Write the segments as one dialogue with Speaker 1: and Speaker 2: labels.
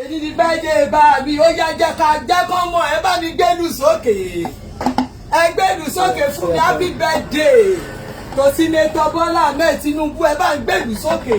Speaker 1: èyí ni bẹ́ẹ̀dẹ̀ bá mi ó yá jẹ́ ká jẹ́ kọ́ mọ́ ẹ bá mi gbẹ́lú sókè ẹ gbẹ́lú sókè fún mi happy birthday tó Senator Bọ́lá Ahmed Tinubu ẹ bá ń gbẹ́lú sókè.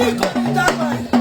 Speaker 1: orí kò ní dábà ẹ̀.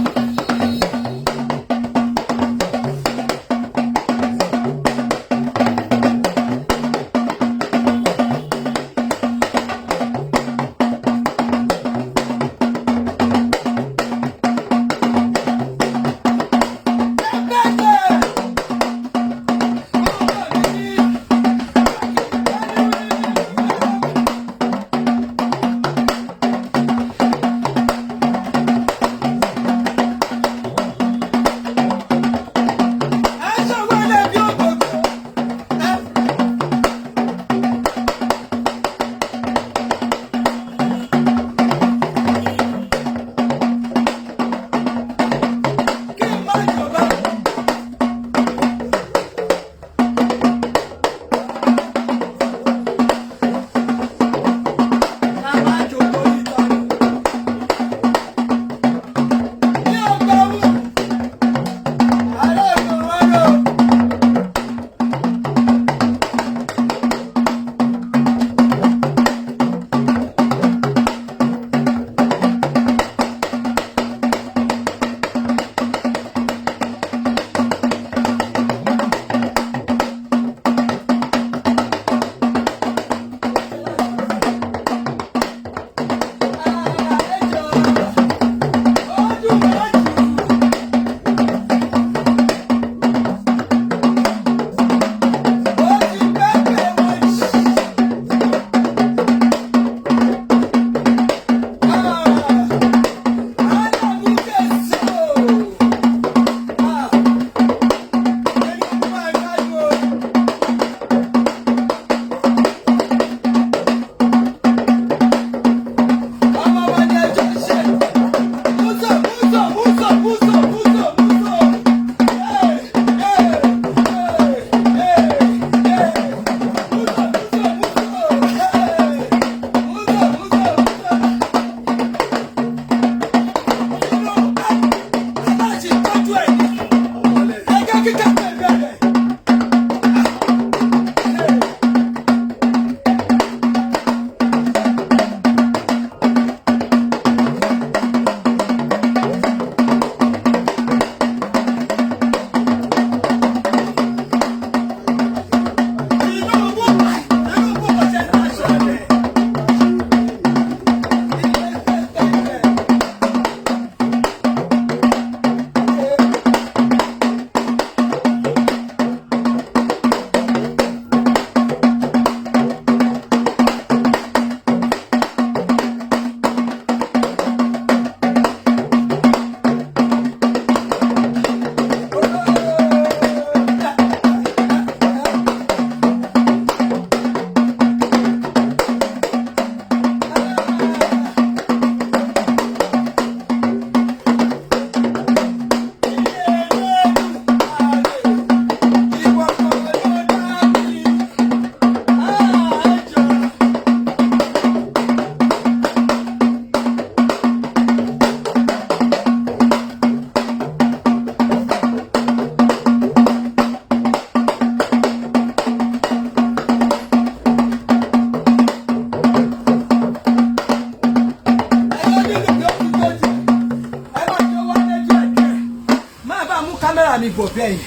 Speaker 2: mi bọ̀ bẹ́ẹ̀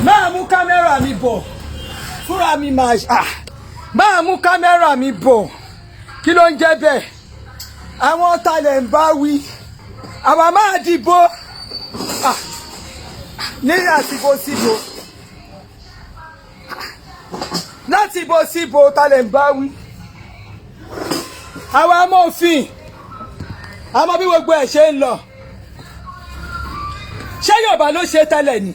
Speaker 2: máa mú kámẹ́rà mi bọ̀ fúnra mi máa mú kámẹ́rà mi bọ̀ kí ló ń jẹ́ bẹ́ẹ̀ àwọn talẹ̀ ń bá wí àwa máa dìbò ní àsìkò síbò láti ibo síbò talẹ̀ ń bá wí àwa amófin àmọ́ bí gbogbo ẹ̀ ṣe ń lọ ṣé Yorùbá ló ṣe tẹ́lẹ̀ ni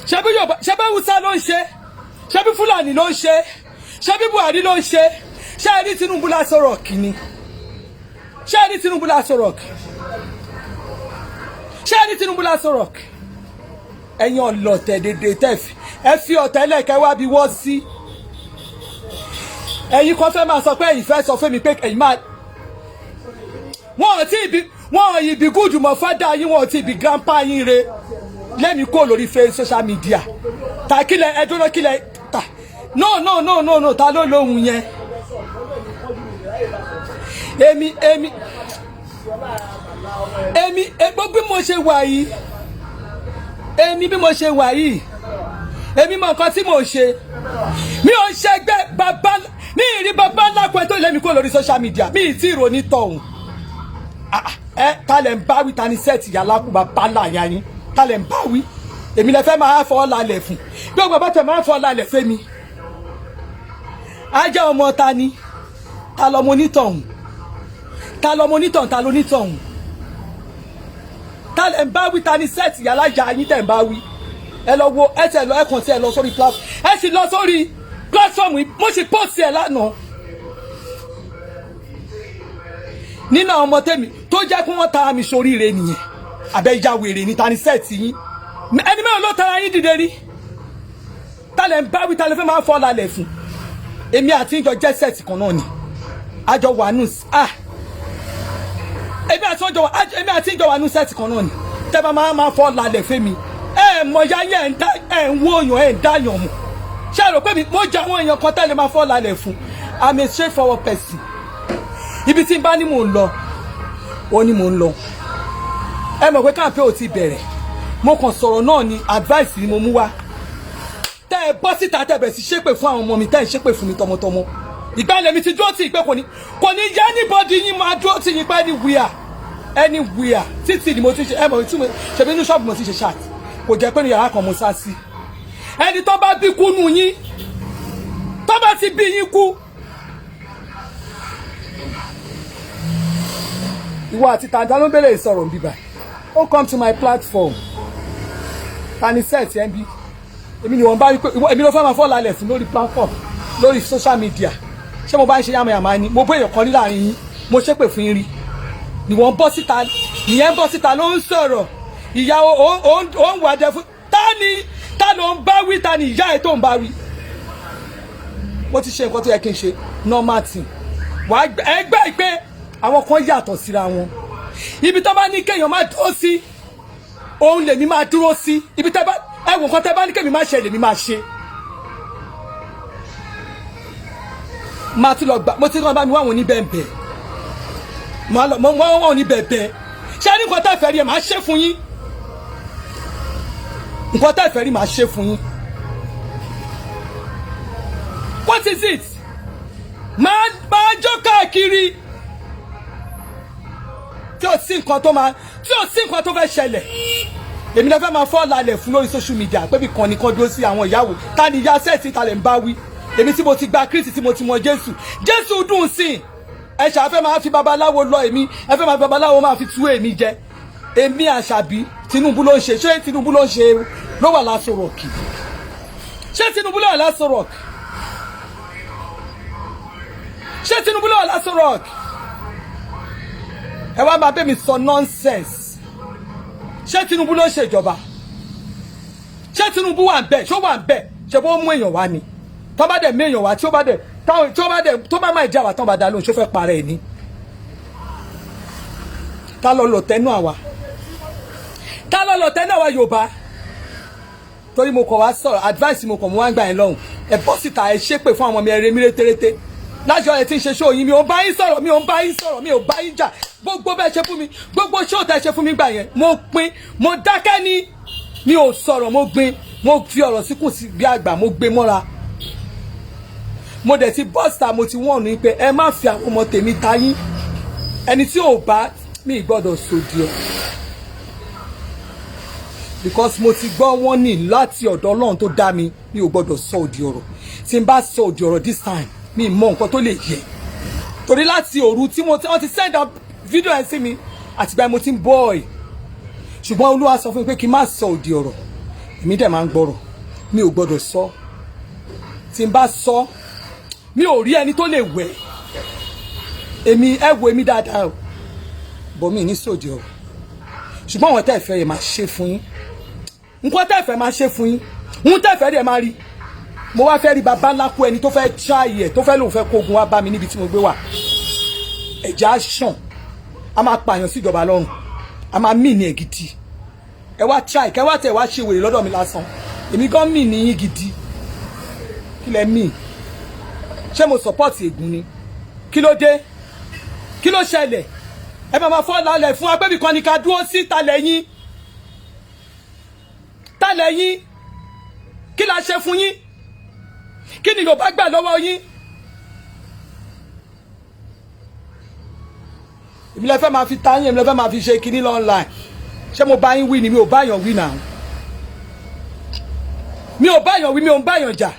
Speaker 2: ṣé bí Yorùbá ṣé bí Hausa ló ń ṣe ṣé bí Fúlàní ló ń ṣe ṣé bí Buhari ló ń ṣe ṣé ẹ rí Tinubu lásán rock ni ṣé ẹ rí Tinubu lásán rock ṣé ẹ rí Tinubu lásán rock ẹ̀yin ọlọ̀tẹ̀ dédé tẹ̀fì ẹ fi ọ̀tẹ̀ lẹ̀kẹ́ wá bí wọ́n sí ẹ̀yin kan fẹ́ máa sọ pé ẹ̀yin fẹ́ sọ fún mi pé ẹ̀yin máa wọ́n yìí bí gúdù mọ́ fádà yín wọ́n ti bí grandpa yín re lẹ́mi kó lórí social media ta kílẹ̀ ẹdúró kílẹ̀ ta no ta ló lóhun yẹn èmi èmi egbò bí mo ṣe wà yìí èmi bí mo ṣe wà yìí èmi mọ nǹkan tí mò ń ṣe mi ò ń ṣẹgbẹ́ bàbá mi ì rí bàbá ńlá kan tó lẹ́mi kó lórí social media mi ì tí ì ronú tọ̀hún talẹ̀ ń báwí ta ni sẹ́ẹ̀tì yàrá kú bàbá ńlá yẹn ni talẹ̀ ń báwí èmi lè fẹ́ máa fọ́ lálẹ́ fún gbogbo bàbá tẹ̀ máa fọ́ lálẹ́ fẹ́ mi ajá ọmọ ta ni ta lọmọ onítọ̀hún ta lọmọ onítọ̀hún ta lónítọ̀hún talẹ̀ ń báwí ta ni sẹ́ẹ̀tì yàrá jà yín tẹ̀ ń báwí ẹ lọ wo ẹ tẹ lọ ẹ kàn sí ẹ lọ sórí platform ẹ sì lọ sórí platform yìí mo sì post ẹ lánàá nínú àwọn ọmọ tèmi tó jẹ́ kí wọ́n tara mi soríire nìyẹn àbẹ ìjà wèrè ní tani sẹ́ẹ̀tì yín ẹni mẹ́rin ló tara yín dìde rí talẹ̀ ń báwí talẹ̀ fẹ́ máa fọ́ lálẹ́ fún èmi àti ìjọ jẹ́ sẹ́ẹ̀tì kan náà ni àjọ wà nù èmi àti ìjọ wà nù sẹ́ẹ̀tì kan náà ni tẹ́ bá máa fọ́ lálẹ́ fẹ́ mi mọ ya yẹn ẹ ń wo èèyàn ẹ ń dáyàn mọ ṣé àrò pé mi mo jẹ àwọn èèyàn kan tẹ́lẹ̀ máa fọ́ lálẹ́ fún I'm a straightforward person ibi tí n bá ní mò ń lọ ó ní mò ń lọ ẹ mọ̀ pé káàpẹ́ ò ti bẹ̀rẹ̀ mo kàn sọ̀rọ̀ náà ni advice ni mo mú wá tẹ́ ẹ bọ́ síta tẹ́ ẹ bẹ̀rẹ̀ sí ṣépè fún àwọn ọmọ mi tẹ́ ẹ ṣépè fún mi tọmọtọmọ ìgbà ilẹ̀ mi ti dúró tì í pé kò ní yẹ anybody yín máa dúró tì yín pé anywhere títì ni mo ti ṣe ẹ mọ̀ tí mo ṣe bí inú ṣọ́ọ̀bù mo ti ṣe ṣáàtì kò jẹ́ pé ní yàrá kan mo sá sí ẹni tó bá bí kú nù yín tó bá ti bí yín kú ìwọ àti tàǹdà ló ń bẹ̀rẹ̀ ìsọ̀rọ̀ bíbá ó come to my platform tani set ẹ̀ ń bí èmi ni wọ́n bá rí pé èmi ló fẹ́ máa fọ́ lálẹ́ fún lórí platform lórí social media ṣé mo bá ń ṣe yàmàyàmà ni mo bó èèyàn kan rí láàrin yín mo ṣépè fún yín rí ni wọ́n bọ́ síta nìyẹn bọ́ síta ló ń sọ̀rọ̀ ìyàwó ó ń wàdẹ fún ta ló ń bá wí ta ni ìyá ẹ tó ń bá wí mo ti ṣe nǹkan tó yẹ kí n ṣe normal thing wà ẹgbẹ́ ìpè àwọn kan yàtọ̀ síra wọn ibi tó bá ní kéèyàn máa dúró sí òun lèmi máa dúró sí ibi tó bá ẹwọ nǹkan tó bá ní kéèmí máa ṣe lèmi máa ṣe máa tún lọ gbà mo ti rán bá mi wá àwọn oníbẹ̀ẹ̀bẹ̀ mo wọ́n wọ́n oníbẹ̀ẹ̀bẹ̀ ṣé ní nǹkan tó fẹ́ rí ẹ máa ṣe fún yín nǹkan tẹ́ fẹ́ rí màá ṣe fún yín what is it máa jó káàkiri tí ò sí nǹkan tó fẹ́ ṣẹlẹ̀ èmi náà fẹ́ máa fọ́ lálẹ́ fún lórí social media pé bí kan nìkan dúró sí àwọn ìyàwó ta ni ìyá sẹ́ẹ̀tì ta lè ń bá wí èmi tí mo ti gba Kristi tí mo ti mọ Jésù dùn sí ẹ ṣàfẹ́ máa fi babaláwo lọ èmi ẹ fẹ́ máa fi babaláwo máa fi tú èmi jẹ èmi Àṣàbí Tinubu ló ń ṣe ṣé Tinubu ló ń ṣe ló wà l'Aso Rock ṣé Tinubu ló wà l'Aso Rock ṣé Tinubu ló wà l'Aso Rock ẹ wá máa bẹ́ mi sọ nonsense ṣé Tinubu ló ń ṣèjọba ṣé Tinubu wà ń bẹ̀ ṣó wà ń bẹ̀ ṣe bó mú èèyàn wá ni tó bá dẹ̀ mú èèyàn wá tó bá máa jẹ́ àwà tán bá dá lóhùn ṣó fẹ́ parẹ́ ẹ̀ ni ta ló lọ tẹnu àwa ta ló lọ tẹnu àwa Yorùbá torí mo kàn wá sọ̀rọ̀ advice mo kàn mú wá ń gbà yẹn lọ́hùn ẹ bọ́ síta ẹ ṣépè fún àwọn ọmọ mi ẹ rẹ mí rétérété lájọ ẹ ti ń ṣe ṣó yín mi ò bá yín sọ̀rọ̀ mi ò bá yín jà gbogbo bẹ́ẹ̀ ṣe fún mi gbogbo ṣó tẹ́ ṣe fún mi gbà yẹn mo pin mo dákẹ́ ni mi ò sọ̀rọ̀ mo gbin mo fi ọ̀rọ̀ síkùn sí bí àgbà mo gbé mọ́ra mo dẹ̀ ti bọ́sítà mo ti wọ́n ní pé ẹ má fi àwọn ọmọ tèmi ta yín ẹni tí ò bá mi gbọ́dọ̀ sòdì ọ because mo ti gbọ́ wọ́n ní láti ọ̀dọ̀ Ọlọ́run tó dá mi mi ò gbọ́dọ̀ sọ òdì ọ̀rọ̀ tí n bá sọ òdì ọ̀rọ̀ this time mi mọ nǹkan tó lè yẹ torí láti òru tí wọ́n ti send up video ẹ̀ sí mi àtìgbà mo ti ń bọ̀ ẹ̀ ṣùgbọ́n Olúwa sọ fún mi pé kí n má sọ òdì ọ̀rọ̀ èmi dẹ̀ máa ń gbọ́rọ̀ mi ò gbọ́dọ̀ sọ tí n bá sọ mi ò rí ẹni tó lè wẹ̀ èmi ẹ wo èmi dáadáa o bọ̀ mi ní sòdì ọ̀rọ̀ ṣùgbọ́n àwọn tẹ́ fẹ́ yẹ máa ṣe fún yín nǹkan tẹ́ fẹ́ máa ṣe fún yín ń tẹ́ fẹ́ rẹ̀ máa rí mo wá fẹ́ rí baba ńlá kú ẹni tó fẹ́ ṣáàyè ẹ̀ tó fẹ́ lòun fẹ́ kógun wá bá mi níbi tí mo gbé wà ẹ̀jẹ̀ á ṣàn a máa pààyàn sí ìjọba lọ́rùn a máa mì ní ẹ̀ gidi ẹ wá try kẹ wá tẹ̀ wá ṣe wèrè lọ́dọ̀ mi lásán èmi gan mì ní yín gidi kí lẹ mì ṣé mo support ègún ni kí ló dé kí ló ṣẹlẹ̀ ẹ máa fọ́ lálẹ́ fún agbẹ́bí kan ní ká dúró sí talẹ̀yìn kí la ṣe fún yín kí ni Yorùbá gbà lọ́wọ́ yín èmi lẹ fẹ́ máa fi ta yín èmi lẹ fẹ́ máa fi ṣe kinní online ṣé mo bá yín wí ni mi ò bá yàn wí náà mi ò bá yàn wí mi ò ń bá yàn jà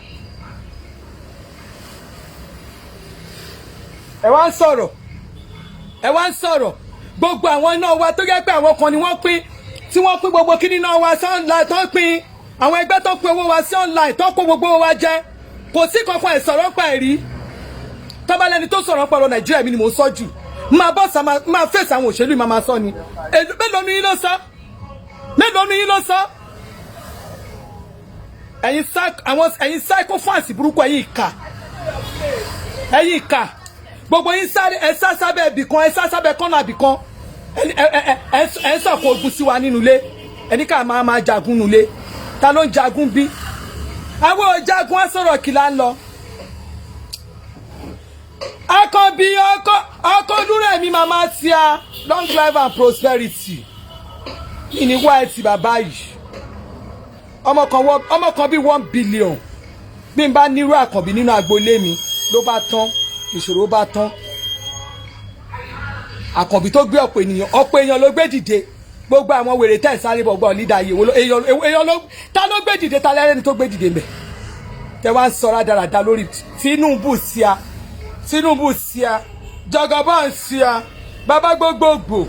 Speaker 2: ẹ wá ń sọ̀rọ̀ gbogbo àwọn iná wa tó yẹ pé àwọn kan ni wọ́n pín tí wọ́n pín gbogbo kíní náà wa sí online tó pín àwọn ẹgbẹ́ tó pín owó wa sí online tó kó gbogbo wa jẹ kò sí kankan ẹ̀ sọ̀rọ̀ pa ẹ̀rí tọ́ba lẹni tó sọ̀rọ̀ pa ọ̀rọ̀ Nàìjíríà mi ni mò ń sọ jù máa bọ́ sá máa fèsì àwọn òṣèlú yìí máa sọ ni mélòó ni yín ló sọ ẹ̀yin psychophants burúkú ẹ̀yin ìkà gbogbo yín sáré ẹ sá sábẹ́ ibì kan ẹ sá sábẹ́ kọ́nà ibì kan ẹ sọ̀kò ogun sí wa nínú ilé ẹni ká máa jagun nínú ilé ta ló ń jagun bí àwọn òjagun á sọ̀rọ̀ kí là ń lọ. Akànbí ọkọ dúró mi mama tia long life and prosperity ìní white bàbá yìí ọmọ kan bí 1 billion bí n bá nírú Àkànbí nínú agboolé mi ló bá tán ìṣòro bá tán Àkànbí tó gbé ọ̀pọ̀ èèyàn ló gbé dìde gbogbo àwọn wèrè tẹ̀ sáré bọ̀gbọ̀ lídà yìí èèyàn ló ta ló gbé dìde ta lẹ́rẹ́ni tó gbé dìde mẹ́ tẹ wá ń sọ rádaràda lórí Tinubu síá Jagaban síá bàbá gbogbogbò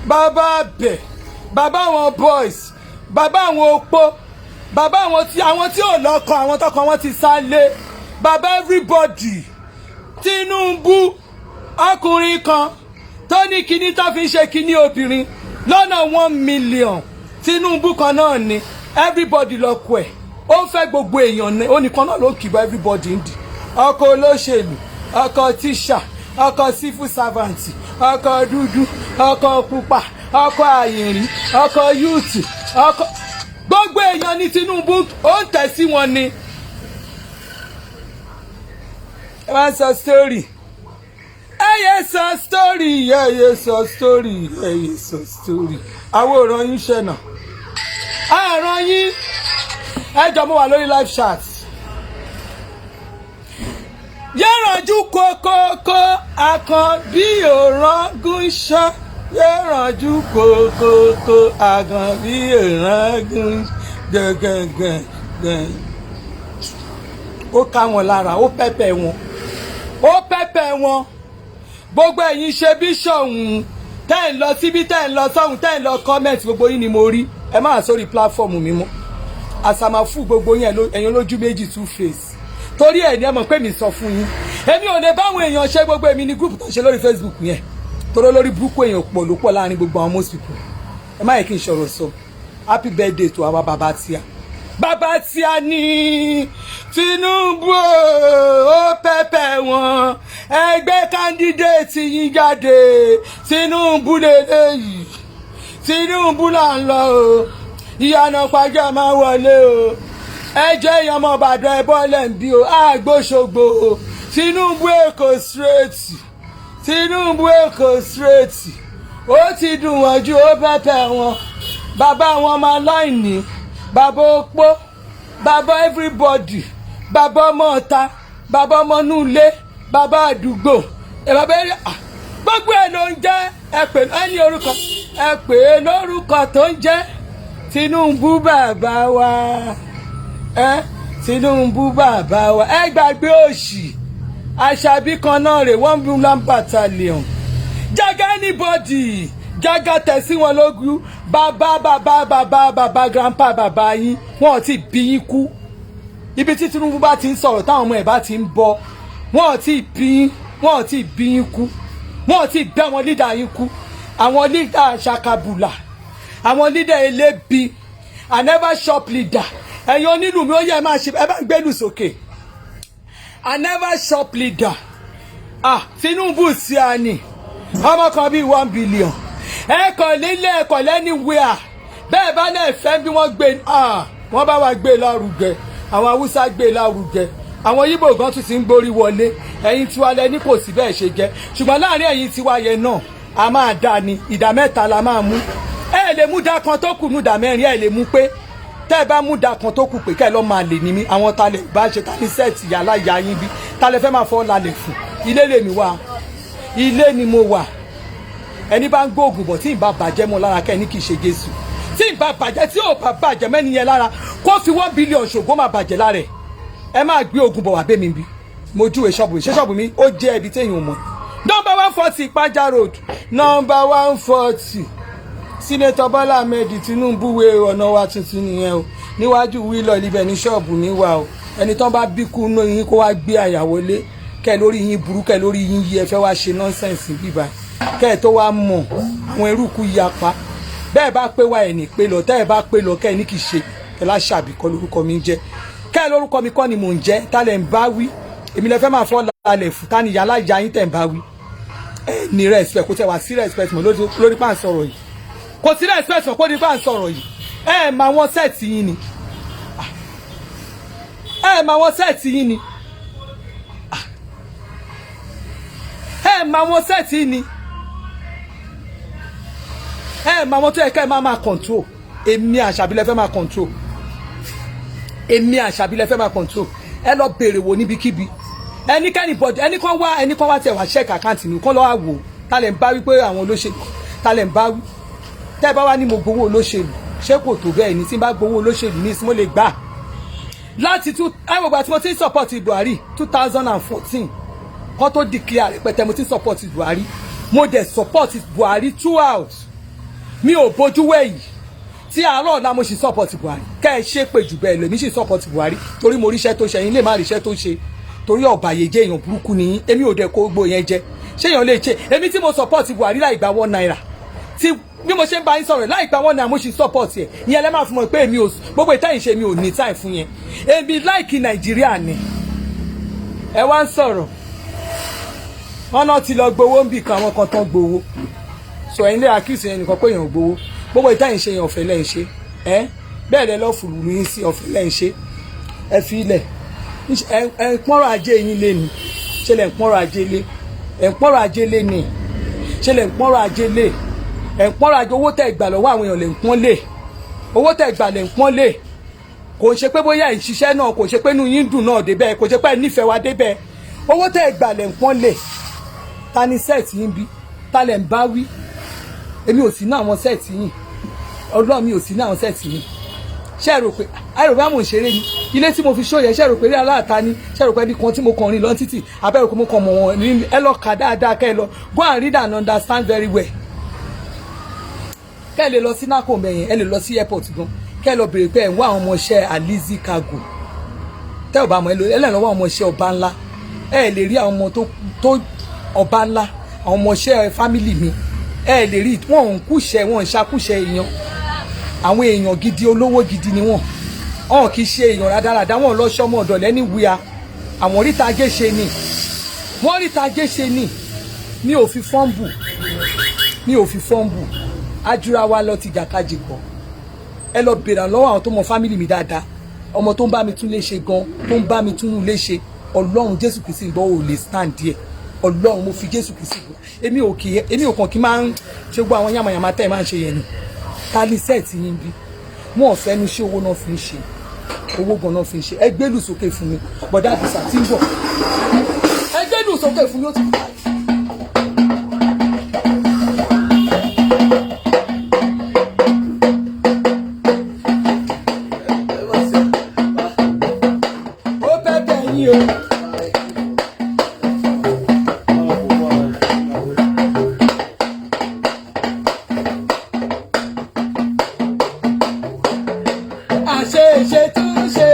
Speaker 2: bàbá abẹ bàbá àwọn boys bàbá àwọn opó bàbá àwọn tí ò lọ́kọ àwọn tọkọ wọn ti sá lé bàbá everybody Tinubu ọkùnrin kan tó ní kíní tó fi ń ṣe kíní obìnrin lọ́nà 1 million Tinubu kan náà ni everybody lọ́kọ ẹ̀ ó ń fẹ́ gbogbo èèyàn ní ó nìkan náà ló kìbọ̀ everybody ń dì ọkọ olóṣèlú ọkọ tíṣà ọkọ civil servant ọkọ dúdú ọkọ pupa ọkọ àyìnrín ọkọ yúùtì ọkọ gbogbo èèyàn ní Tinubu ó ń tẹ̀ sí wọn ni. ẹ máa ń sọ story ẹyẹ sọ story àwòrán yín ṣẹ̀nà àrùn yín ẹjọ́ mo wà lórí live chat. Yẹ́rànjú kókókó Àkànbí òrangún ṣá yẹ́rànjú kókókó Àkànbí òrangún gẹ̀gẹ̀gẹ̀. Ó ká wọn lára ó pẹ́pẹ́ wọn gbogbo ẹ̀yin ṣe bí ṣọ̀hún tẹ́ ń lọ síbí tẹ́ ń lọ sọ́hún tẹ́ ń lọ comment gbogbo yín ni mo rí ẹ má sórí platform mi mọ́ àsàmàfù gbogbo yín ẹ̀yin olójú méjì 2 face torí ẹ̀ ní ẹ mọ̀ pé mi sọ fún yín èmi ò lè báwọn èèyàn ṣe gbogbo èmi ní group tó ṣe lórí Facebook yẹn toró lórí burúkú èèyàn pọ̀ ló pọ̀ láàrin gbogbo àwọn most people ẹ má yẹ kí n ṣọ̀rọ̀ sọ happy birthday to our bàbá tíá ní Tinubu ó pẹ́pẹ́ wọn ẹgbẹ́ candidate yín jáde Tinubu lélẹ́yìí Tinubu là ń lọ o ìyànà pàjá máa wọlé o ẹ jẹ́ èèyàn ọmọ Ìbàdàn ẹ bọ́lẹ̀ ń bí o àgbóṣogbo o Tinubu Èkó straight ó ti dùn wọ́n ju ó pẹ́pẹ́ wọn bàbá wọn máa láìní bàbá opó bàbá everybody bàbá ọmọ ọ̀ta bàbá ọmọ inú ilé bàbá àdúgbò bàbá gbogbo ẹ̀ ló ń jẹ́ ẹ pè ní orúkọ ẹ pè é lórúkọ tó ń jẹ́ Tinubu bàbá wa Tinubu bàbá wa ẹ gbàgbé òṣì Àṣàbí kan náà rè 1 million battalion jaga anybody jaga tẹ̀sí wọn lógún bàbá grandpa bàbá yín wọn ò tí bí yín kú ibi tí Tinubu bá ti ń sọ̀rọ̀ táwọn ọmọ ẹ̀ bá ti ń bọ̀ wọn ò tí bí yín kú wọn ò tí bẹ́ wọn lídà yín kú àwọn lídà ṣakabula àwọn lídà elébi I never shop leader ẹ̀yin onílù mi ó yẹ máa ṣe ẹ bá ń gbẹ́lù sókè I never shop leader Tinubu sí àní ọmọ kan bíi 1 billion ẹ̀kọ́ nílé ẹ̀kọ́ lẹ́niwẹ̀ẹ́ bẹ́ẹ̀ bá náà fẹ́ bí wọ́n gbé wọ́n bá wa gbé lárugẹ àwọn Haúsá gbé lárugẹ àwọn Yíbò gan tún ti ń gborí wọlé ẹ̀yin tiwa lẹ́ni kò sí bẹ́ẹ̀ ṣe jẹ́ ṣùgbọ́n láàrin ẹ̀yin tiwa yẹn náà a máa dá ní ìdá mẹ́ta la máa mú ẹ lè mú dá kan tó kù nù dá mẹ́rin ẹ lè mú pé tẹ́ ẹ bá mú dá kan tó kù pé kẹ́ ẹ lọ́ máa lè ní mi àwọn ta lè bá ṣe ta ní sẹ́ẹ̀tì yàrá ìyá yín bí ta lè fẹ́ máa fọ́ lálẹ́ fún ilé lèmi wà ilé ni mo wà ẹni bá ń gbóògùn bọ̀ tí ì bá bàjẹ́ mọ́ lára kẹ́ ẹ ní kì í ṣe Jésù tí ì bá bàjẹ́ tí ò bá bàjẹ́ mẹ́ni yẹn lára kó fi 1 billion ṣògo máa bàjẹ́ lára ẹ máa gbé oògùn bọ̀ wá bẹ́ mi bí mo júwe ṣọ́ọ̀bù mi ṣé ṣọ́ọ̀bù mi ó jẹ́ ibi téèyàn mọ̀ number 140 Ìpájà road number 140 Senator Bola Ahmed Tinubu wé ọ̀nà wa tuntun nìyẹn o níwájú wílọ̀ ibẹ̀ ní ṣọ́ọ̀bù mi wà o ẹni tán bá bí kú nù yín kó wá gbé àyàwó lé kẹ́ lórí yín burú kẹ́ lórí yín yí ẹ fẹ́ wá ṣe nọ́nsẹ̀nsì bíbá kẹ́ ẹ tó wá mọ̀ àwọn eruku yapa bẹ́ẹ̀ bá pé wá ẹ̀nì pé lọ tẹ́ ẹ bá pé lọ kẹ́ ẹ ní kì í ṣe kẹ́ láṣàbí kọ́ lórúkọ mi ń jẹ́ kẹ́ ẹ lórúkọ mi kọ́ ni mò ń jẹ́ tálẹ̀ ń bá wí èmi lẹ fẹ́ máa fọ́ lálẹ́ fún tani yàrá ìyá yín tẹ̀ ń bá wí ẹ ní respect kò tẹ̀ wá sí respect mọ́ lórí pà ń sọ̀rọ̀ yìí kò sí respect mọ́ kó ní pà ń sọ̀rọ̀ yìí ẹ máa wọ́n sẹ́ẹ̀tì yín ni ẹ máa wọ́n sẹ́ẹ̀tì yín ni ẹ máa wọ́n sẹ́ẹ̀tì yín ni ẹ máa wọ́n tó yẹ ká ẹ máa control èmi Àṣàbí lẹ fẹ́ máa control èmi Àṣàbí lẹ fẹ́ máa control ẹ lọ béèrè wò níbikíbi ẹnikẹ́ni bọ̀dẹ̀ ẹnìkan wá tẹ̀ wá check account mi kán lọ́wọ́ wò talẹ̀ ń bá wí pé àwọn olóṣèlú talẹ̀ ń bá wí tẹ́ ẹ bá wá ní mo gbowó olóṣèlú ṣé kò tó bẹ́ẹ̀ ni tí n bá gbowó olóṣèlú ní ìsúnmọ́ lè gbà láti àìwògbà tí mo ti ń support Buhari 2014 kó tó declare rẹpẹtẹ mo ti ń support Buhari mo dẹ̀ support Buhari throughout mi ò bójú wẹ̀yìn tí àárọ̀ ọ̀la mo sì support Buhari kẹ́ ẹ ṣe pé jù bẹ́ẹ̀ lọ èmi sì support Buhari torí mo ríṣẹ́ tó ṣe ẹ̀yin lè má ríṣẹ́ tó ṣe torí ọ̀bàyéjẹ́ èèyàn burúkú ni èmi ò dẹ̀ kó gbó yẹn jẹ ṣé èèyàn lè ṣe èmi tí mo support Buhari láì gba 1 naira tí bí mo ṣe ń bá yín sọ̀rọ̀ láì gba 1 naira mo sì support ẹ̀ ìyẹn lẹ́ máa fi mọ̀ pé èmi ò gbogbo ìtẹ́yìn ṣe mi ò ní time fún yẹn èmi láìkí Nàìjíríà ni ẹ wá ń sọ̀rọ̀ wọn náà ti lọ gbowó ń bì kan àwọn kan tán gbowó sọ ẹ̀yin lè accuse ẹnìkan pé èèyàn gbowó gbogbo ìtẹ́yìn ṣe yẹn ọ̀fẹ́ lẹ́ ń ṣe bẹ́ẹ̀ lẹ́ lọ́ fùlù yín sí ọ̀fẹ́ lẹ́ ń ṣe ẹ fi ilẹ̀ ẹ ń pọ́nrọ̀ ajé yín lé ni ṣe lẹ̀ ń pọ́nrọ̀ ajé lé ẹ̀ ń pọ́nrọ̀ ajé lé ni ṣe lẹ̀ ń pọ́nrọ̀ ajé lé ẹ̀ ń pọ́nrọ̀ ajé owó tẹ̀ gbà lọ́wọ́ àwọn èèyàn lẹ̀ ń pọ́n lé owó tẹ̀ gbà lẹ̀ ń pọ́n lé kò ṣe pé bóyá ìṣiṣẹ́ náà kò ṣe pé inú yín dùn náà débẹ̀ kò ṣe pé nífẹ̀ẹ́ wa débẹ̀ owó tẹ̀ gbà lẹ̀ ń pọ́n lé ta ni sẹ́ẹ̀tì yín bí ta lẹ̀ ń bá wí èmi ò sí ní àwọn sẹ́ẹ̀tì yín Ọlọ́run mi ò sí ní àwọn sẹ́ẹ̀tì yín ṣé ẹ rò pé àìrò bá mò ń ṣeré ni ilé tí mo fi ṣó yẹn ṣé ẹ rò pé rí aláàta ni ṣé ẹ rò pé ẹbí kan tí mo kàn rìn lọ títì abẹ́rò pé mo kàn mọ̀ wọ́n ní ẹ lọ kà dáadáa kẹ́ ẹ lọ go and read and understand very well kẹ́ ẹ lè lọ sí NACO mẹ́yìn ẹ lè lọ sí airport gan kẹ́ ẹ lọ béèrè pé ẹ̀ ń wá àwọn ọmọọṣẹ́ Alizzi Cargo tẹ́ ò bá mọ̀ ẹ lè lọ wá àwọn ọmọọṣẹ́ ọba ńlá ẹ lè rí àwọn ọmọ tó ọba ńlá àwọn ọmọọṣẹ́ family mi ẹ lè rí wọn ń kúṣẹ́ wọn ń ṣakúṣẹ́ èèyàn àwọn èèyàn gidi olówó gidi ni wọn ọ̀hún kì í ṣe èèyàn rádaràdá wọn lọ sọmọ ọ̀dọ̀ lẹ́ni wíya àwọn oríta ajé ṣe ni wọ́n ríta ajé ṣe ni mi ò fi fọ́ǹbù ajúra wa lọ ti jàkadì kan ẹ lọ bèrè lọ́wọ́ àwọn tó mọ fámìlì mi dáadáa ọmọ tó ń bá mi tún lé ṣe gan tó ń bá mi tún lé ṣe Ọlọ́run Jésù Kristi gbọ́ ò lè stand díẹ̀ Ọlọ́run mo fi Jésù Kristi gbọ́ èmi ò kàn kí máa ń ṣe gbọ́ àwọn yàmàyàmà tẹ́ ẹ máa ń ṣe yẹn ni tálísẹ́ẹ̀tì yín bí wọn ò fẹ́ nu ṣé owó náà fi ń ṣe owó gan náà fi ń ṣe ẹ gbélù sókè fún mi bọ̀dá àdìsá tí ń bọ̀ ẹ gbélù sókè fún mi ó ti bá yìí. ó fẹ́ bẹ̀ yín o. àṣeṣe tún ṣe.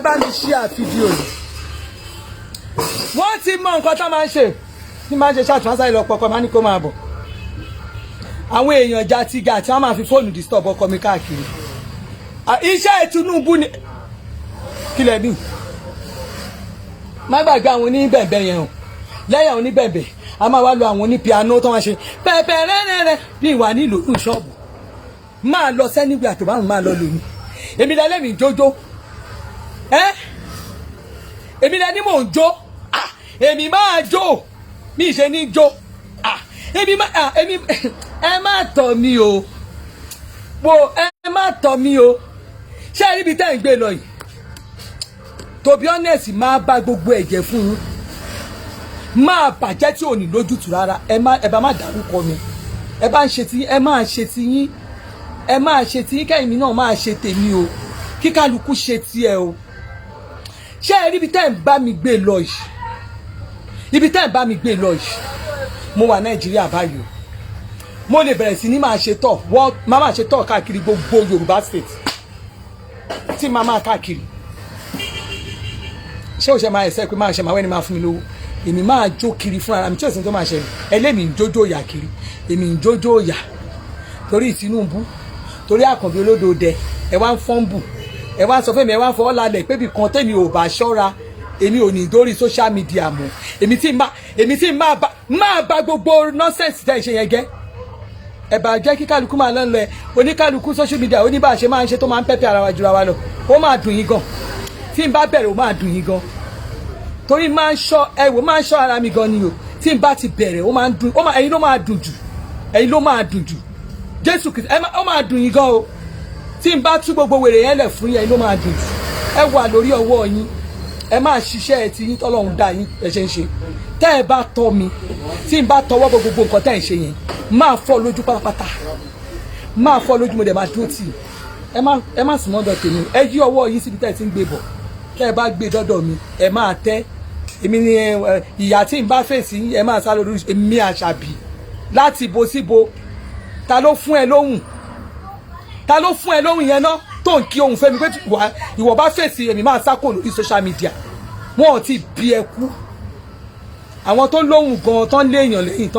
Speaker 2: bá mi share fídíò yìí wọ́n ti mọ nǹkan tó máa ń ṣe ní máa ń ṣe ṣáàtì wọ́n sáré lọ pọkọ máa ní kó máa bọ̀ àwọn èèyàn jatiga tí wọ́n máa fi fóònù disturb ọkọ mi káàkiri iṣẹ́ Tinubu ni kílẹ̀ bí má gbàgbé àwọn oníbẹ̀bẹ̀ yẹn o lẹ́yìn àwọn oníbẹ̀bẹ̀ a máa wá lo àwọn onípiano tó máa ṣe pẹ̀pẹ̀ rẹ́rẹ́rẹ́ bí ìwà nílò ní ṣọ́ọ̀bù máa lọ sẹ́nigbé àtòbárùn máa lọ lómi èmi lẹ́lẹ́mì jójó èmi lẹ́ni mò ń jó èmi máa jó mi ṣe ní jó èmi ẹ má tọ̀ mí o ẹ má tọ̀ mí o ṣé ẹ níbi tẹ́ ń gbé lọ yìí to be honest máa bá gbogbo ẹ̀jẹ̀ fún yín máa bàjẹ́ tí ò ní lójútùú rárá ẹ bá má dárúkọ mi ẹ bá ń ṣe tí ẹ máa ṣe tí yín ẹ máa ṣe tí yín kẹ́yìn mi náà máa ṣe tèmi o kí kálukú ṣe tiẹ̀ o ṣé ẹ rí ibi tẹ́ ń bá mi gbé lọ yìí ibi tẹ́ ń bá mi gbé lọ yìí mo wà Nàìjíríà báyìí o mo lè bẹ̀rẹ̀ sí ní máa ṣe tọ̀ wọ́n máa ṣe tọ̀ káàkiri gbogbo Yorùbá state tí máa káàkiri ṣé o ṣe máa ẹsẹ pé máa ṣe máa wẹ́ni máa fún mi lówó èmi máa jó kiri fún ara mi tí òsín tó máa ṣẹlẹ̀ ẹlẹ́mìí ń jójó ìyà kiri èmi ń jójó ìyà torí Tinubu torí Àkànbí olódòdẹ ẹ wá ń fọ́nbù ẹ wá ń sọ fún mi ẹ wá ń fọwọ́ lálẹ́ pé ibìkan tèmi ò bá ṣọ́ra èmi ò ní dórí social media mọ́ èmi tí máa bá gbogbo nọ́sẹ̀sì tẹ́ ẹ ṣe yẹn gẹ́ ẹ bá jẹ́ kí kálukú máa lọ́nà ẹ oníkálukú social media oníbàṣe máa ń ṣe tó máa ń pẹ́pẹ́ ara wa jura wa lọ ó máa dùn yín gan tí n bá bẹ̀rẹ̀ ó máa dùn yín gan torí máa ń ṣọ́ ara mi gan ni o tí n bá ti bẹ̀rẹ̀ ó máa ń dùn ẹ̀yin ló máa dùn jù ẹ̀yin ló máa dùn jù Jésù Kristi ó máa dùn yín gan o tí n bá tú gbogbo wèrè yẹn lẹ̀ fún yín ẹ̀yin ló máa dùn jù ẹ wà lórí ọwọ́ yín ẹ máa ṣiṣẹ́ ẹ ti yín tọ́lọ́run dá yín ẹ ṣe ń ṣe tẹ́ ẹ bá tọ́ mi tí n bá tọwọ́ gbogbo nǹkan tẹ́ ẹ ṣe yẹn máa fọ́ lójú pátápátá máa fọ́ lójú mo dẹ̀ máa dúró tì ẹ má sùn mọ́dọ̀ tèmi ẹ yí ọwọ́ yín síbi tẹ́ ẹ ti ń gbé bọ̀ tẹ́ ẹ bá gbé dọ́dọ̀ mi ẹ máa tẹ́ èmi ni ìyá tí n bá fèsì ẹ máa sá lórí èmi Àṣàbí láti ibo síbo ta ló fún ẹ lóhùn yẹn náà tó ń kí ohun fẹ́mi pé ìwọ bá fèsì èmi máa sá kò lórí social media wọn ò tí bí ẹ kú àwọn tó lóhùn gan tán léèyàn lẹ́yìn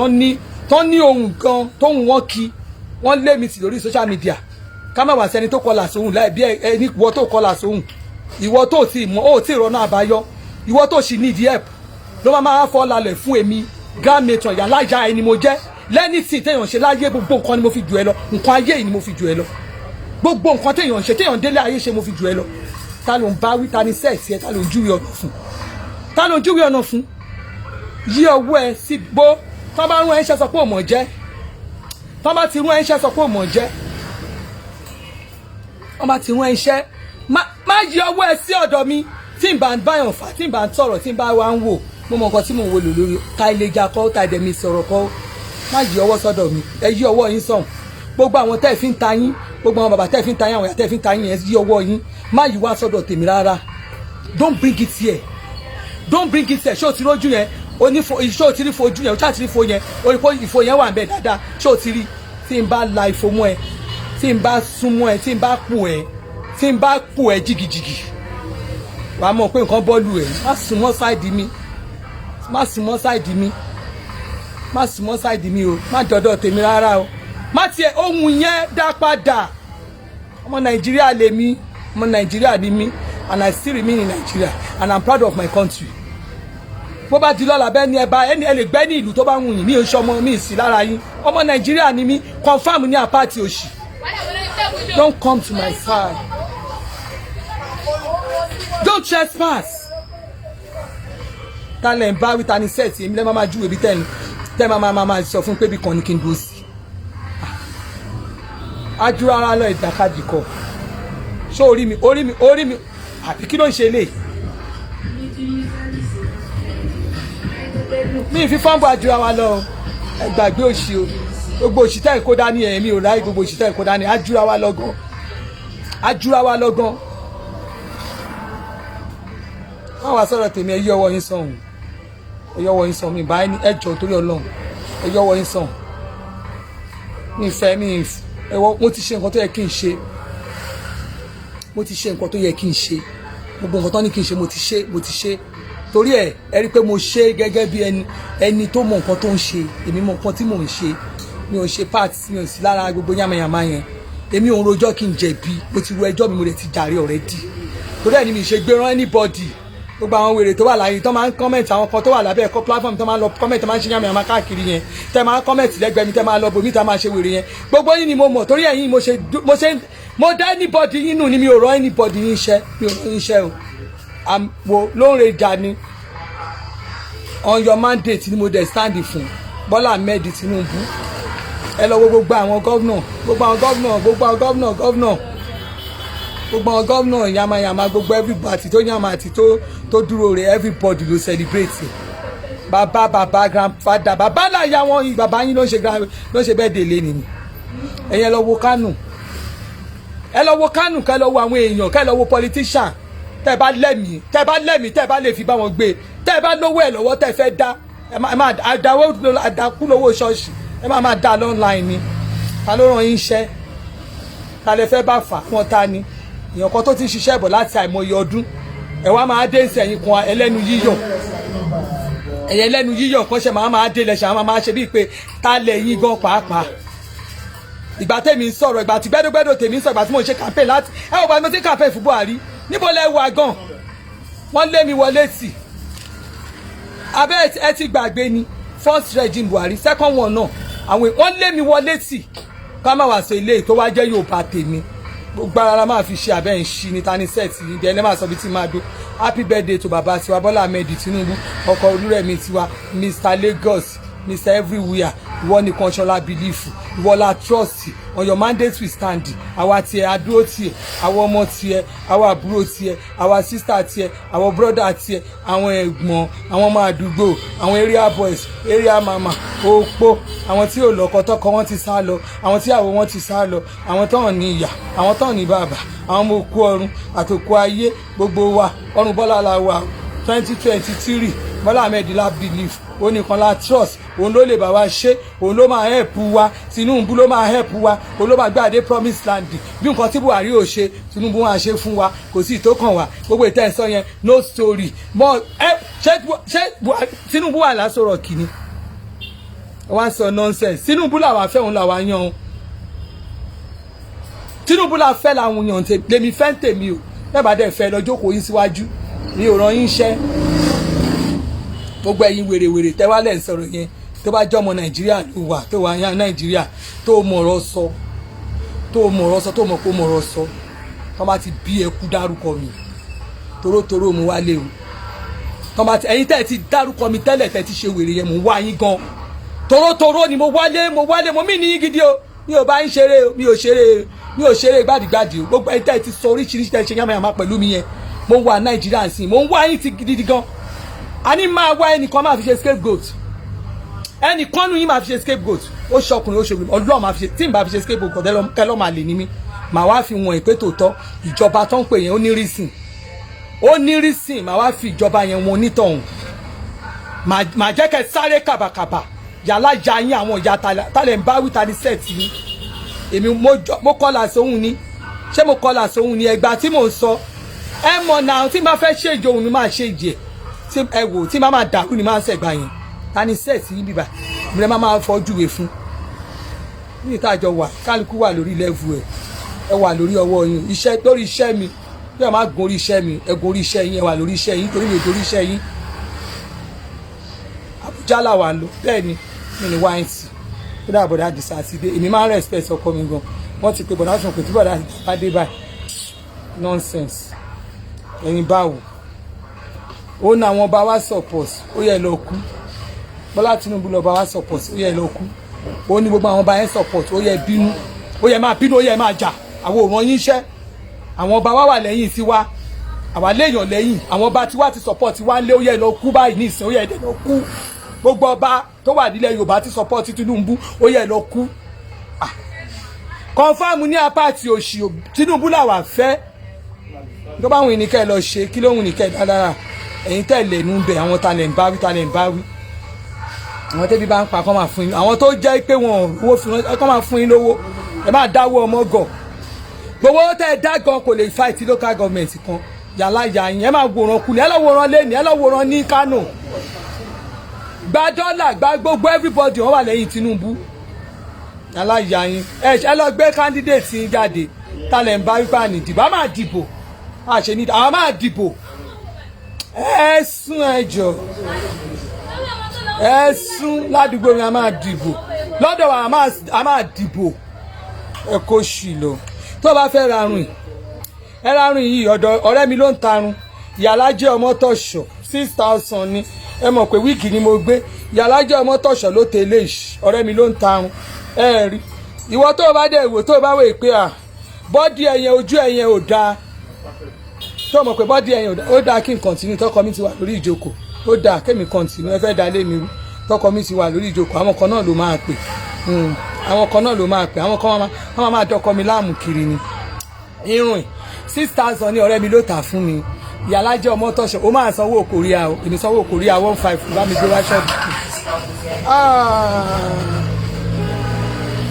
Speaker 2: tán ní ohùn gan tóhùn wọn kí wọn lé mi sí lórí social media ká má wá sẹ́ni tó kọlà sóhùn láì bí ẹni ìwọ tó kọlà sóhùn ìwọ tó ti mọ ó ti rọnà àbáyọ ìwọ tó sì need help ló máa fọ́ lálẹ̀ fún èmi grand matron ìyá lájà ẹni mo jẹ́ lẹ́ni tí téèyàn ṣe láyé gbogbo nǹkan ni mo fi jù ẹ lọ nǹkan ayé yìí ni mo fi jù ẹ lọ gbogbo nǹkan téèyàn ṣe téèyàn délé ayé ṣe mo fi jù ẹ lọ ta ló ń bá wí ta ni sẹ́ẹ̀sì ẹ ta ló ń júwe ọ̀nà fún yí ọwọ́ ẹ sí gbó tọ́ bá rún ẹ̀ṣẹ́ sọ pé ò mọ̀ jẹ́ tọ́ bá ti rún ẹ̀ṣẹ́ sọ pé ò mọ̀ jẹ́ wọ́n bá ti rún ẹ̀ṣẹ́ má yí ọwọ́ ẹ sí ọ̀dọ̀ mi tí n bá ń báyàn fà tí n bá ń sọ̀rọ̀ tí n bá wá ń wò mo mọ nǹkan tí mò ń wò lò lórí ta ilé ìjà kọ́ ta ìdẹ̀mí sọ̀rọ̀ kọ́ má yí ọwọ́ sọ́dọ̀ mi ẹ yí ọwọ́ yín sọ̀hún gbogbo àwọn tẹ́ ẹ̀ fi ń ta yín gbogbo àwọn bàbá tẹ́ ẹ̀ fi ń ta yín àwọn ìyá tẹ́ ẹ̀ fi ń ta yín yẹn yí ọwọ́ yín má yí wá sọ́dọ̀ tèmi rárá don't bring it here ṣé o ti rójú yẹn ṣé o ti rí fojú yẹn o ṣáà ti rí fo yẹn o rí pé ìfo yẹn wà ń bẹ dáadáa ṣé o ti rí tí n bá la ìfo mọ́ ẹ tí n bá súnmọ́ ẹ tí n bá pò ẹ jìgìjìgì wà á mọ̀ pé nǹkan bọ́ọ̀lù ẹ̀ má súnmọ́ sáìdì mi o má dọ̀dọ̀ tèmi rárá o má tiẹ̀ ohun yẹn dá padà ọmọ Nàìjíríà lèmi ọmọ Nàìjíríà ni mí and I still remain in Nigeria and I'm proud of my country bó bá di lọ́la bẹ́ẹ̀ ni ẹ lè gbẹ́ ní ìlú tó bá wù yín mi ò ṣọmọ mi sí lára yín ọmọ Nàìjíríà ni mí confam ní àpáàtì òṣì don't come to my side don't trespass tálẹ̀ ń bá wí ta ni sẹ́ẹ̀tì èmi lẹ́ máa júwèé bí tẹ́ máa sọ fún pé bí kan ní kí n dúró sí ajúra ara lọ ìdàkadì kọ ṣó orí mi àbí kí ló ń ṣe lè mi fi fọ́nbù ajúra wa lọ ẹgbàgbé òṣì o gbogbo òṣì tẹ́ ìkó dání ẹ̀mí ò ráyè gbogbo òṣì tẹ́ ìkó dání ajúra wa lọ́gán wọ́n wá sọ̀rọ̀ tèmi ẹyí ọwọ́ yín sọ̀hún mi báyìí ní ẹjọ́ torí Ọlọ́run ẹyí ọwọ́ yín sọ̀hún mi fẹ́ mo ti ṣe nǹkan tó yẹ kí n ṣe gbogbo nǹkan tó ní kí n ṣe mo ti ṣe torí ẹ rí pé mo ṣe gẹ́gẹ́ bí ẹni tó mọ nǹkan tó ń ṣe èmi mọ nǹkan tí mò ń ṣe mi ò ṣe part mi ò sí lára gbogbo yamayama yẹn èmi ò ń rojọ́ kí n jẹ̀bi mo ti ro ẹjọ́ mi mo lè ti jàre already torí ẹ ní mi ṣe gbé rán anybody gbogbo àwọn wèrè tó wà láyé tó máa ń comment àwọn kan tó wà lábẹ́ ẹ̀kọ́ platform tó máa ń lọ comment tó máa ń ṣe yamayama káàkiri yẹn tẹ́ máa ń comment lẹ́gbẹ̀ẹ́ mi tẹ́ máa lọ bomi tẹ́ máa ṣe wèrè yẹn gbogbo yín ni mo mọ̀ torí ẹ̀yin mo dá anybody yín nù ni mi ò rán anybody yín iṣẹ́ mi ò rán iṣẹ́ o wo ló ń rejà ni on your mandate ni mo dẹ̀ stand fún Bọ́lá Ahmed Tinubu ẹ lọ wo gbogbo àwọn gọ́vnà yamayama gbogbo everybody tó yàmà àti tó dúró rẹ̀ everybody ló celebrate bàbá grandfather bàbá láyà wọn yìí bàbá yín ló ń ṣe bẹ́ẹ̀ délé nìyí ẹ̀yin ẹ lọ wo Kánò kẹ́ lọ wo àwọn èèyàn kẹ́ lọ wo politician tẹ́ bá lẹ́mìí tẹ́ bá lè fi bá wọn gbé tẹ́ bá lówó ẹ̀ lọ́wọ́ tẹ́ fẹ́ dá ẹ máa àdàkú lówó ṣọ́ọ̀ṣì ẹ máa dá online ni ta ló ràn yín iṣẹ́ ta lè fẹ́ bá fà wọn ta ni èèyàn kan tó ti ṣiṣẹ́ bọ̀ láti àìmọye ọdún ẹ wá máa dé ìsẹ̀yìn kan ẹlẹ́nu yíyọ̀ kan ṣe máa dé lẹ́sẹ̀ máa ṣe bíi pé ta lẹ̀ yín gan pàápàá ìgbà tèmi ń sọ̀rọ̀ ìgbà tí gbẹ́dọ̀gbẹ́dọ̀ tèmi ń sọ̀rọ̀ ìgbà tí mo ń ṣe campaign láti ẹ wọ́n bá mi ti campaign fún Buhari níbo lẹ wà gan wọ́n lé mi wọlé tì abẹ́ ẹ ti gbàgbé ni first regime Buhari second one náà àwọn wọ́n lé mi wọlé tì ká má wá sọ ilé tó wá jẹ́ Yorùbá tèmi gbogbo ara la máa fi ṣe abẹ́ ń ṣí ní tani sẹ́ẹ̀tì ní ẹni máa sọ bí tí máa dó happy birthday to bàbá tiwa Bọ́lá Ahmed Tinubu ọkọ̀ Olúrẹ̀mí tiwa Mr Lagos Mr Everywhere ìwọ nìkan ṣọlá belief ìwọ la trust on your mandate we stand àwa tiẹ̀ adúró tiẹ̀ àwọn ọmọ tiẹ̀ àwọn àbúrò tiẹ̀ àwọn sister tiẹ̀ àwọn brother tiẹ̀ àwọn ẹ̀gbọ́n àwọn ọmọ àdúgbò àwọn area boys area mama opó àwọn tí ò lọ́kọ tọkọ wọn ti sá lọ àwọn tí àwọ wọn ti sá lọ àwọn tó hàn ní ìyá àwọn tó hàn ní bàbá àwọn ọmọ òkú ọ̀run àtòkù ayé gbogbo wa ọrùn Bọ́lá la wà 2023 Bọ́lá Ahmed la believe ó nìkan la trust òun ló lè bá wa ṣe òun ló máa help wa Tinubu ló máa help wa òun ló máa gbàdé promise land bí nǹkan tí Buhari ò ṣe Tinubu wọn à ṣe fún wa kò sí ìtókàn wa gbogbo ìtẹ́sán yẹn no story mọ ṣé Tinubu wà lásọ̀rọ̀ kìíní wọ́n sọ nonsense Tinubu làwa fẹ́ òun làwa yan o Tinubu la fẹ́ làwọn yan lèmi fẹ́ tèmi o bẹ́ẹ̀ bá dẹ̀ fẹ́ lọ jókòó yín síwájú mi ò ràn yín iṣẹ́ gbogbo ẹ̀yin wèrèwèrè tẹ́wálẹ̀ ń sọ̀rọ̀ yẹn tó bá jẹ́ ọmọ Nàìjíríà ló wà tó wà yán Nàìjíríà tó mọ̀rọ̀ sọ tó mọ̀ kó mọ̀rọ̀ sọ tó bá ti bí ẹkú dárúkọ mi torótoró mo wá lé o tó bá ti ẹ̀yin tẹ́ ti dárúkọ mi tẹ́lẹ̀ tẹ́ ti ṣe wèrè yẹn mo wá yín gan torótoró ni mo wálé mo mí ní gidi o mi ò bá ń ṣeré o mi ò ṣeré gbàdìgbàdì o gbogbo ẹ̀yin tẹ́ ti sọ oríṣiríṣi tẹ́ ṣe yàmàyàmà pẹ̀lú mi yẹn mo wà Nàìjíríà sí mo ń wá yín ti gidi gan a ní máa wá ẹnìkan máa fi ṣe scapegoat ẹnìkan nu yín máa fi ṣe scapegoat ó ṣọkùnrin ó ṣòwò Ọlọ́run máa fi ṣe tí n bá fi ṣe scapegoat kẹlọ́ máa lè ní mí màá wá fi wọn ìpè tòótọ́ ìjọba tó ń pè yẹn ó ní rísìn màá wá fi ìjọba yẹn wọn onítọ̀hún màá jẹ́ kẹ́ sáré kàbàkàbà yàrá ya yín àwọn ìyá talẹ̀ ń bá wí tani sẹ́ẹ̀tì yín èmi mo kọ́là sóhun ni ṣé mo kọ́là sóhun ni ẹgbàá tí mò ń sọ ẹ mọ̀ náà tí n bá fẹ́ ṣèjì òun ni máa ṣèjì ẹ̀ tí ẹ wò tí máa dàrú ni máa ń sẹ̀gbà yẹn tani sẹ́ẹ̀tì yín bíbà ìmúlẹ̀ máa fọ́júwe fún ní ìtajọ wà kálukú wà lórí lẹ́vù ẹ wà lórí ọwọ́ yín iṣẹ́ lórí iṣẹ́ mi bí ẹ máa gun orí iṣẹ́ mi ẹ gun orí iṣẹ́ yín ẹ wà lórí iṣẹ́ yín torí mi ò torí iṣẹ́ yín Àbújá là wà lọ bẹ́ẹ̀ ni mi ní wáìntì tó dà bọ̀dá di sátidé èmi máa ń respect ọkọ mi gan wọ́n ti pe bọ̀dá sùn pé tí bọ̀dá bá dé báyìí nonsense ẹ̀yin báwo ó ní àwọn bá wá support ó yẹ lọ kú Bọ́lá Tinubu lọ bá wá support ó yẹ lọ kú ó ní gbogbo àwọn bá yẹn support ó yẹ bínú ó yẹ máa bínú ó yẹ máa jà àwọn òràn yín iṣẹ́ àwọn ọba wá wà lẹ́yìn tiwa àwa léèyàn lẹ́yìn àwọn ọba tiwa ti support wá lé ó yẹ lọ kú báyìí ní ìsìn ó yẹ lọ kú gbogbo ọba tó wà nílẹ̀ Yorùbá ti support Tinubu ó yẹ lọ kú confam ní apáàtì òṣì Tinubu làwà fẹ́ tó bá wùn ní kẹ́ lọ ṣe kí ló wùn ní kẹ́ dáadáa ẹ̀yin tẹ̀lé nù bẹ̀ àwọn talẹ̀ ń báwí àwọn tẹ́bí bá ń pa kọ́ máa fún yín àwọn tó jẹ́ pé wọn owó fi wọn kọ́ máa fún yín lówó ẹ máa dáwọ́ ọmọ gọ̀ gbowó tẹ́ ẹ dá gan kò lè fight local government kan yàrá ìyá yín ẹ máa wòran kulẹ̀ ẹ lọ wòran lẹ́nu ẹ lọ wòran ní Kánò gba dọ́là gba gbogbo everybody wọ́n wà lẹ́yìn Tinubu yàrá ìyá yín ẹ lọ gbé candidate yín jáde talẹ̀ ń bá wípé àní dìbò a máa dìbò àṣẹ ní àwọn máa dìbò ẹ sún ẹjọ́ ẹ sún ládùúgbò mi a máa dìbò lọ́dọ̀ wa a máa dìbò ẹ kó sì lọ tó bá fẹ́ rarun ẹ rarun yìí ọ̀dọ̀ ọ̀rẹ́ mi ló ń tarun ìyàlájẹ́ ọmọ tọ̀ṣọ̀ 6,000 ni ẹ mọ̀ pé wíìkì ni mo gbé ìyàlájẹ́ ọmọ tọ̀ṣọ̀ ló tẹ̀lé ọ̀rẹ́ mi ló ń tarun ẹ rí ìwọ tó bá dẹ̀ wò tó bá wò pé à bọ́dì ẹ̀yẹn ojú ẹ̀yẹn ò dáa tó mọ̀ pé bọ́dì ẹ̀yẹn ó dáa kí n kọ̀ntínú tọkọ mi ti wà lórí ìjókòó ó dáa kémi kọ̀ntínú ẹ fẹ́ da lé mi rú tọkọ mi ti wà lórí ìjókòó àwọn kan náà ló máa pè àwọn kan náà ló máa pè àwọn kan wọ́n máa dọkọ mi láàmú kiri ni irun 6,000 ní ọ̀rẹ́ mi ló tà fún mi ìyàlájẹ́ ọmọ tọ̀ṣọ̀ ó máa sanwó kòríà o èmi sanwó kòríà 15 bá mi gbé wá ṣọ́ọ̀bù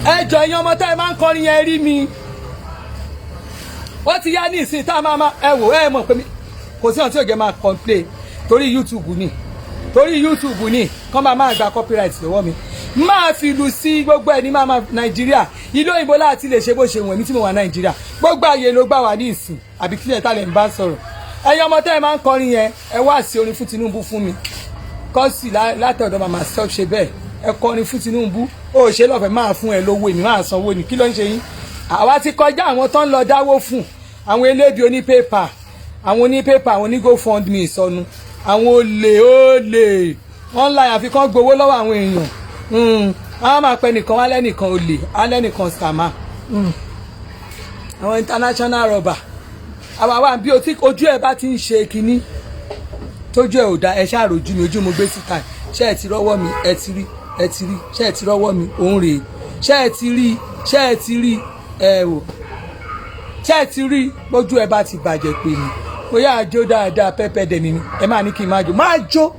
Speaker 2: ẹ jọ ẹ̀yin ọmọ tá ẹ máa ń kọrin yẹn rí mi ó ti yá ní ìsìn tá a máa ẹ wò ẹ mọ̀ pé kò sí ọ̀n tí òjò máa complain torí YouTube ni kán máa gba copyright lọ́wọ́ mi máa fi ìlú sí gbogbo ẹ̀ ní máa Nàìjíríà ìlú òyìnbó láti lè ṣe bó ṣe wọ̀n mí tí mo wà Nàìjíríà gbogbo ààyè ló gbà wá ní ìsìn àbí kílẹ̀ tá lè ń bá sọ̀rọ̀ ẹ̀yin ọmọ tẹ́ ẹ máa ń kọrin yẹn ẹ wá sí orin fún Tinubu fún mi kọ́sì látọ̀dọ̀ màmá stop ṣe bẹ́ẹ̀ ẹ kọrin fún Tinubu ó ṣe lọ́fẹ̀ẹ́ máa fún ẹ lówó èmi máa sanwó ni kí ló ń ṣe yín àwa ti kọjá àwọn tó ń lọ dáwó fún àwọn elébi onípépà àwọn oníGoFundMe ìsọnù àwọn olè wọ́n láyà fi kán gbowó lọ́wọ́ àwọn èèyàn àwọn máa pẹ́ nìkan wá lẹ́nìkan olè alẹ́nìkan scammer àwọn international robber àwa bí ojú ẹ bá ti ń ṣe kínní tójú ẹ ò dá ẹ ṣáà rojú mi ojú mo gbé síta ṣé ẹ ti rọ́wọ́ mi ẹ ti rí ṣé ẹ ti rọ́wọ́ mi òun rèé ṣé ẹ ti rí ẹ wò ṣé ẹ ti rí bójú ẹ bá ti bàjẹ́ pé mi bóyá àjò dáadáa pẹ́pẹ́ dẹ̀ mi ẹ máa ní kí n máa jó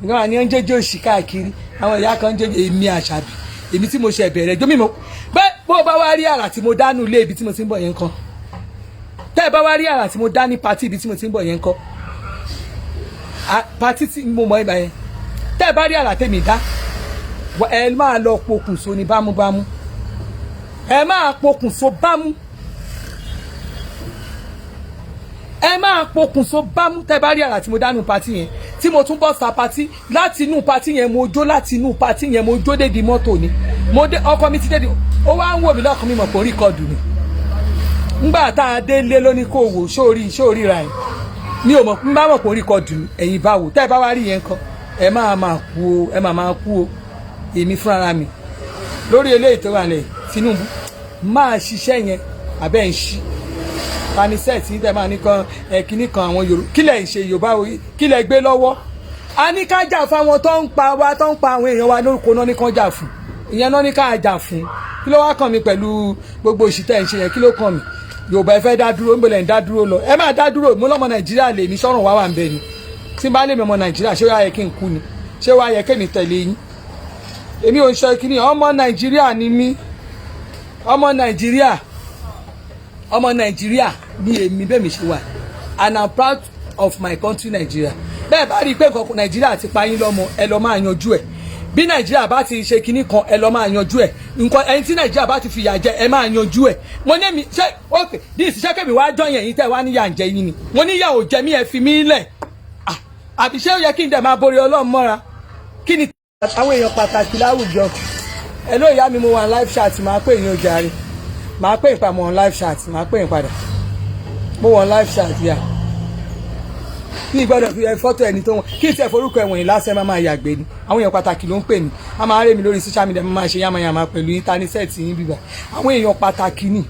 Speaker 2: ìgbà ni ó ń jẹ́jọ́ òṣì káàkiri àwọn ìyá kan ń jẹ́jọ́ èmi Àṣàbí èmi tí mo ṣe bẹ̀rẹ̀ jó mímọ́ bẹ́ẹ̀ bó bá wá rí àrà tí mo dánú ilé ibi tí mo ti ń bọ̀ yẹn kan tẹ́ ẹ bá wá rí àrà tí mo dá ní patí ibi tí mo ti ń bọ̀ yẹn kan patí tí mo mọ̀ ibà yẹn tẹ́ ẹ bá rí àrà tèmi dá ẹ máa lọ pokùnso ní bámúbámú ẹ máa pokùnso bámú tẹ́ ẹ bá rí àrà tí mo dánú patí yẹn tí mo tún bọ́ sa patí láti inú patí yẹn mo jó dédi mọ́tò ni ọkọ mi ti dédi ó wá ń wò mí lọ́kàn mi mọ̀ pé orí kọdù ni ngbà tá a dé lé lóní kò wò sórí ra ẹ̀ mi ò mọ̀ n bá mọ̀ pé orí kọdù ni ẹ̀yin bá wò tẹ́ ẹ bá wá rí yẹn kan ẹ máa kú o èmi fúnra mi lórí eléyìí tó wà lẹ̀ Tinubu máa ṣiṣẹ́ yẹn abẹ́ ń ṣí panisẹ́ẹ̀tì tẹ́ máa ní kan kíní kan àwọn Yorùbá kílẹ̀ ń ṣe Yorùbá kílẹ̀ gbé lọ́wọ́ a ní ká jà fún àwọn tó ń pa àwọn èèyàn wa lórúkọ náà ní kan jà fún ìyẹn náà ní ká jà fún kí ló wá kàn mí pẹ̀lú gbogbo òṣìṣẹ́ ń ṣe yẹn kí ló kàn mí Yorùbá ẹ fẹ́ dá dúró ń bẹ̀rẹ̀ ń dá dúró lọ ẹ máa dá dúró mo lọ́mọ Nàìjíríà lè mi sọ́run wá wà ń bẹ ni tí n bá lè mi ọmọ Nàìjíríà ṣé wàá yẹ kí n kú ni ṣé wàá yẹ kémi tẹ̀lé yín èmi ò ń sọ kíní ọmọ Nàìjíríà ni mí ọmọ Nàìjíríà ni èmi bẹ́ẹ̀ mi ṣe wà and I'm proud of my country Nigeria bẹ́ẹ̀ bá rí i pé nǹkan Nàìjíríà ti pa yín lọ́mọ ẹ lọ́ máa yanjú ẹ̀ bí Nàìjíríà bá ti ṣe kinní kan ẹ lọ́ máa yanjú ẹ̀ nǹkan ẹni tí Nàìjíríà bá ti fìyà jẹ ẹ máa yanjú ẹ̀ mo ní mi ṣe ok this ṣé kébì wá jọyìn ẹ̀yin tẹ́ wá níyà ń jẹ yín ni mo níyà ò jẹ mí ẹ fi mí lẹ̀ àbí ṣé ó yẹ kí n dẹ̀ máa borí Ọlọ́run mọ́ra kí ni. àwọn èèyàn pàtàkì láwùjọ ẹ ló ìyá mi mo wà live chat máa pè yín ojàre máa pè yín pa mo wà live chat máa pè yín padà mo wà live chat yà kí gbọ́dọ̀ fi fọ́tò ẹni tó wọn kí tiẹ̀ forúkọ ẹ̀wọ̀n yìí lásán máa yàgbé ni àwọn èèyàn pàtàkì ló ń pè mí a máa rè mí lórí social media máa ṣe yàmàyàmà pẹ̀lú íńtánẹ́ẹ̀tì yín bíbá àwọn èèyàn pàtàkì ni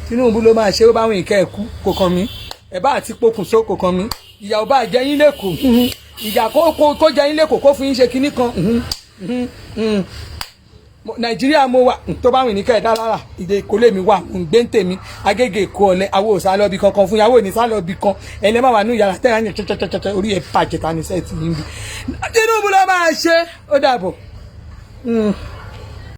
Speaker 2: Tinubu ló máa ṣe ó bá àwọn ìkẹ́ ẹ̀kú kò kàn mí ẹ̀ bá àti pokùnso kò kàn mí ìyà ò bá jẹ yín lẹ́kọ̀ọ́ ìyà kó jẹ yín lẹ́kọ̀ọ́ kó fún yín ṣe kinní kan Nàìjíríà mo wà tó bá wìn ní kẹ́ẹ̀dá lára ìdè ìkólé mi wà ń gbé ń tèmi Agége Èkó ọ̀lẹ́ àwọn òsàlọ́bì kankan fún yàwó ní sálọ́bì kan ẹ̀lẹ́ máa wà ní yàrá tẹ́lá yẹn tẹ́tẹ́tẹ́tẹ́ orí ẹ̀ pàjẹ́ta ní sẹ́ẹ̀tì yín bí Tinubu ló máa ṣe ó dàbọ̀.